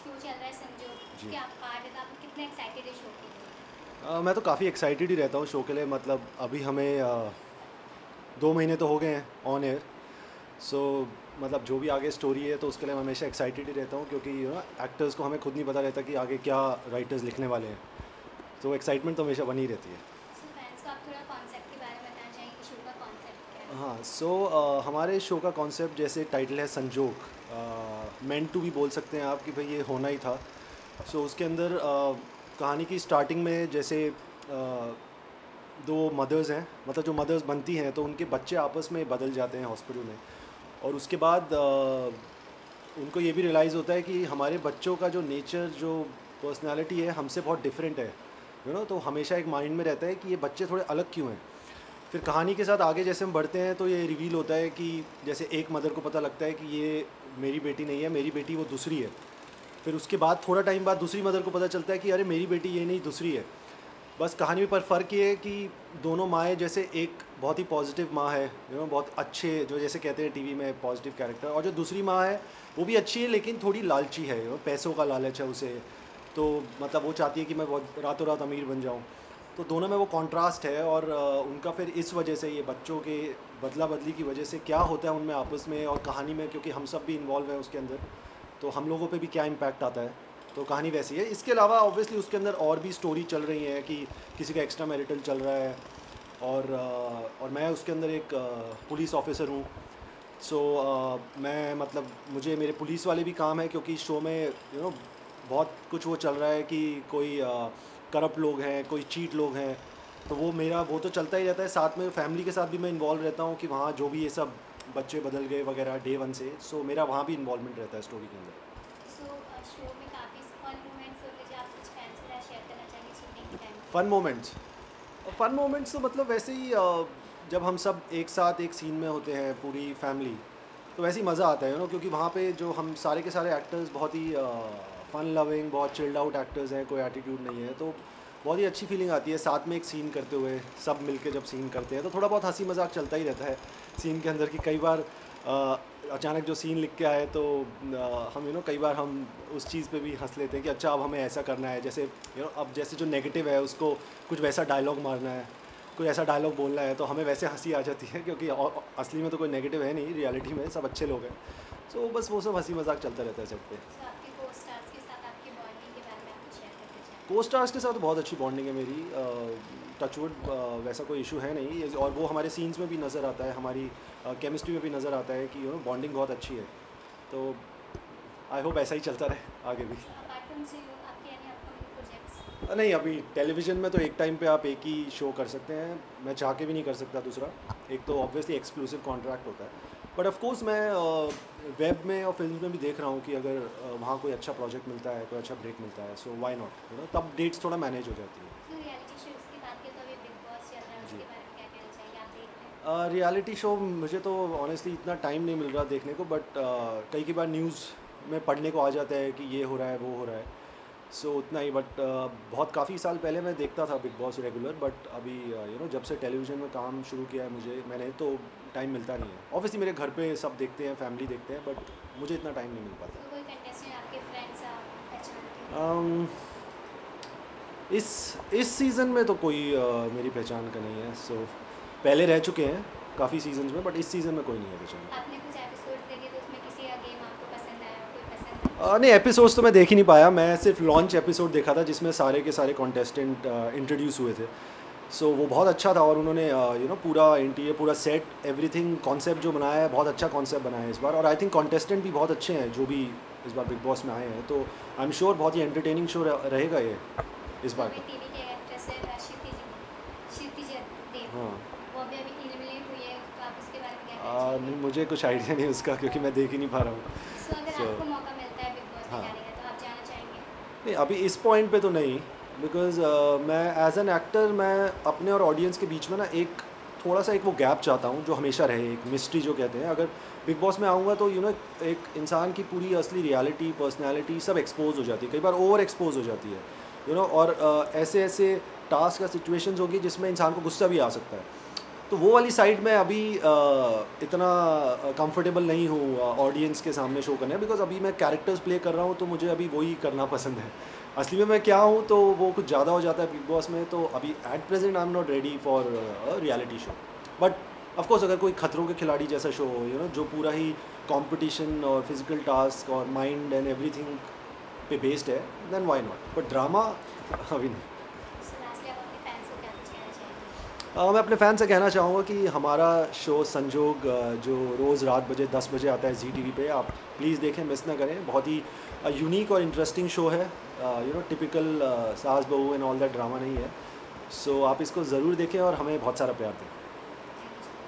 Show चल रहा है संजो जी। कि आप पार्ट है, तो आप कितने एक्साइटेड है शो के लिए? मैं तो काफ़ी एक्साइटेड ही रहता हूँ शो के लिए। मतलब अभी हमें 2 महीने तो हो गए हैं ऑन एयर। सो मतलब जो भी आगे स्टोरी है तो उसके लिए मैं हमेशा एक्साइटेड ही रहता हूँ, क्योंकि एक्टर्स को हमें खुद नहीं पता रहता कि आगे क्या राइटर्स लिखने वाले हैं। तो एक्साइटमेंट तो हमेशा बनी रहती है। सो फैंस को आप थोड़ा कॉन्सेप्ट के बारे में बताना चाहेंगे कि शो का कॉन्सेप्ट क्या है? हाँ, सो हमारे शो का कॉन्सेप्ट जैसे टाइटल है संजोग, मेंट टू भी बोल सकते हैं आप कि भाई ये होना ही था। सो उसके अंदर कहानी की स्टार्टिंग में जैसे दो मदर्स हैं, मतलब जो मदर्स बनती हैं तो उनके बच्चे आपस में बदल जाते हैं हॉस्पिटल में। और उसके बाद उनको ये भी रियलाइज़ होता है कि हमारे बच्चों का जो नेचर, जो पर्सनालिटी है हमसे बहुत डिफरेंट है। तो हमेशा एक माइंड में रहता है कि ये बच्चे थोड़े अलग क्यों हैं। फिर कहानी के साथ आगे जैसे हम बढ़ते हैं तो ये रिवील होता है कि जैसे एक मदर को पता लगता है कि ये मेरी बेटी नहीं है, मेरी बेटी वो दूसरी है। फिर उसके बाद थोड़ा टाइम बाद दूसरी मदर को पता चलता है कि अरे मेरी बेटी ये नहीं, दूसरी है। बस कहानी में पर फ़र्क ये है कि दोनों माएँ, जैसे एक बहुत ही पॉजिटिव माँ है, बहुत अच्छे, जो जैसे कहते हैं टीवी में पॉजिटिव कैरेक्टर, और जो दूसरी माँ है वो भी अच्छी है लेकिन थोड़ी लालची है, पैसों का लालच है उसे। तो मतलब वो चाहती है कि मैं बहुत रातों रात अमीर बन जाऊँ। तो दोनों में वो कॉन्ट्रास्ट है। और उनका फिर इस वजह से, ये बच्चों के बदला बदली की वजह से क्या होता है उनमें आपस में और कहानी में, क्योंकि हम सब भी इन्वॉल्व हैं उसके अंदर, तो हम लोगों पे भी क्या इम्पैक्ट आता है। तो कहानी वैसी है। इसके अलावा ऑब्वियसली उसके अंदर और भी स्टोरी चल रही है कि किसी का एक्स्ट्रा मैरिटल चल रहा है। और मैं उसके अंदर एक पुलिस ऑफिसर हूँ। सो मैं मतलब मुझे मेरे पुलिस वाले भी काम है, क्योंकि शो में बहुत कुछ वो चल रहा है कि कोई करप्ट लोग हैं, कोई चीट लोग हैं। तो वो तो चलता ही रहता है। साथ में फैमिली के साथ भी मैं इन्वॉल्व रहता हूँ कि वहाँ जो भी ये सब बच्चे बदल गए वगैरह डे वन से, सो मेरा वहाँ भी इन्वॉल्वमेंट रहता है स्टोरी के अंदर। सो शो में काफ़ी फन मोमेंट्स होते हैं जो आप कुछ फैंस के साथ शेयर करना चाहेंगे शूटिंग के टाइम? फ़न मोमेंट्स तो मतलब वैसे ही जब हम सब एक साथ एक सीन में होते हैं पूरी फैमिली, तो वैसे ही मज़ा आता है क्योंकि वहाँ पे जो हम सारे के सारे एक्टर्स बहुत ही फ़न लविंग, बहुत चिल्ड आउट एक्टर्स हैं, कोई एटीट्यूड नहीं है। तो बहुत ही अच्छी फीलिंग आती है साथ में एक सीन करते हुए। सब मिलके जब सीन करते हैं तो थोड़ा बहुत हंसी मजाक चलता ही रहता है सीन के अंदर। कि कई बार अचानक जो सीन लिख के आए तो हम कई बार हम उस चीज़ पे भी हंस लेते हैं कि अच्छा अब हमें ऐसा करना है। जैसे अब जैसे जो नेगेटिव है उसको कुछ वैसा डायलॉग मारना है, कोई ऐसा डायलॉग बोलना है, तो हमें वैसे हंसी आ जाती है, क्योंकि असली में तो कोई नेगेटिव है नहीं, रियलिटी में सब अच्छे लोग हैं। सो बस वो सब हंसी मजाक चलता रहता है सेट पे। सो आपके को स्टार्स के साथ आपकी बॉन्डिंग के बारे में आप कुछ शेयर करना चाहेंगे? को स्टार्स के साथ तो बहुत अच्छी बॉन्डिंग है मेरी। टचवुड वैसा कोई इशू है नहीं। और वो हमारे सीन्स में भी नज़र आता है, हमारी केमिस्ट्री में भी नज़र आता है कि बॉन्डिंग बहुत अच्छी है। तो आई होप ऐसा ही चलता रहे आगे भी। सो अपार्ट फ्रॉम से आपके यानी अपकमिंग प्रोजेक्ट्स? नहीं, अभी टेलीविज़न में तो एक टाइम पे आप एक ही शो कर सकते हैं, मैं चाह के भी नहीं कर सकता दूसरा। एक तो ऑब्वियसली एक्सक्लूसिव कॉन्ट्रैक्ट होता है। बट ऑफ कोर्स मैं वेब में और फिल्म में भी देख रहा हूँ कि अगर वहाँ कोई अच्छा प्रोजेक्ट मिलता है, कोई अच्छा ब्रेक मिलता है, सो व्हाई नॉट, तब डेट्स थोड़ा मैनेज हो जाती है। तो रियलिटी शोज़ की बात करें तो अभी बिग बॉस चल रहा है, जी। उसके बारे में क्या कहना चाहेंगे? आप देख रहे हैं? रियलिटी शो मुझे तो ऑनेस्टली इतना टाइम नहीं मिल रहा देखने को, बट कई कई बार न्यूज़ में पढ़ने को आ जाता है कि ये हो रहा है, वो हो रहा है। सो उतना ही। बट बहुत काफ़ी साल पहले मैं देखता था बिग बॉस रेगुलर, बट अभी जब से टेलीविज़न में काम शुरू किया है मैंने तो टाइम मिलता नहीं है। ऑब्वियसली मेरे घर पे सब देखते हैं, फैमिली देखते हैं, बट मुझे इतना टाइम नहीं मिल पाता। तो कोई कंटेस्टेंट आपके फ्रेंड्स आप पहचानते हो? अम, इस सीज़न में तो कोई मेरी पहचान का नहीं है। सो पहले रह चुके हैं काफ़ी सीजन्स में, बट इस सीज़न में कोई नहीं है पहचान। आपने कुछ एपिसोड देखे तो उसमें किसी का गेम आपको पसंद आया हो, कोई पसंद नहीं, एपिसोड्स तो मैं देख ही नहीं पाया। मैं सिर्फ लॉन्च एपिसोड देखा था जिसमें सारे के सारे कॉन्टेस्टेंट इंट्रोड्यूस हुए थे। सो वो बहुत अच्छा था, और उन्होंने पूरा इंटीरियर, पूरा सेट, एवरीथिंग, कॉन्सेप्ट जो बनाया है, बहुत अच्छा कॉन्सेप्ट बनाया है इस बार। और आई थिंक कॉन्टेस्टेंट भी बहुत अच्छे हैं जो भी इस बार बिग बॉस में आए हैं। तो आई एम श्योर बहुत ही एंटरटेनिंग शो रहेगा ये इस जो बार अभी का। टीवी के एक्ट्रेस है क्षितिज देव, हाँ। वो अभी अभी एलिमिनेट हुई है, तो आप उसके बारे में क्या कहना चाहेंगे? नहीं, मुझे कुछ आइडिया नहीं उसका, क्योंकि मैं देख ही नहीं पा रहा हूँ। सो अगर सो आपको मौका मिलता है बिग बॉस में हाँ। जाने का तो आप जाना चाहेंगे? नहीं, अभी इस पॉइंट पे तो नहीं, बिकॉज मैं एज एन एक्टर, मैं अपने और ऑडियंस के बीच में ना एक थोड़ा सा एक वो गैप चाहता हूँ जो हमेशा रहे, एक मिस्ट्री जो कहते हैं। अगर बिग बॉस में आऊँगा तो एक इंसान की पूरी असली रियलिटी, पर्सनैलिटी सब एक्सपोज हो जाती है, कई बार ओवर एक्सपोज हो जाती है। और ऐसे ऐसे टास्क या सिचुएशंस होगी जिसमें इंसान को गुस्सा भी आ सकता है। तो वो वाली साइड में अभी इतना कंफर्टेबल नहीं हूँ ऑडियंस के सामने शो करने, बिकॉज अभी मैं कैरेक्टर्स प्ले कर रहा हूँ तो मुझे अभी वही करना पसंद है। असली में मैं क्या हूँ तो वो कुछ ज़्यादा हो जाता है बिग बॉस में, तो अभी at present I am not ready for reality show. But of course अगर कोई खतरों के खिलाड़ी जैसा शो हो, यू नो, जो पूरा ही कंपटीशन और फिजिकल टास्क और माइंड एंड एवरीथिंग पे बेस्ड है, then why not. But drama अभी नहीं। सो लास्टली आप अपने फैंस को क्या कुछ कहना चाहेंगे? मैं अपने फ़ैन से कहना चाहूँगा कि हमारा शो संजोग जो रोज़ रात 10 बजे आता है जी टीवी पे, आप प्लीज़ देखें, मिस ना करें। बहुत ही यूनिक और इंटरेस्टिंग शो है, यू नो, टिपिकल सास बहू एंड ऑल दैट ड्रामा नहीं है। सो आप इसको ज़रूर देखें और हमें बहुत सारा प्यार दें।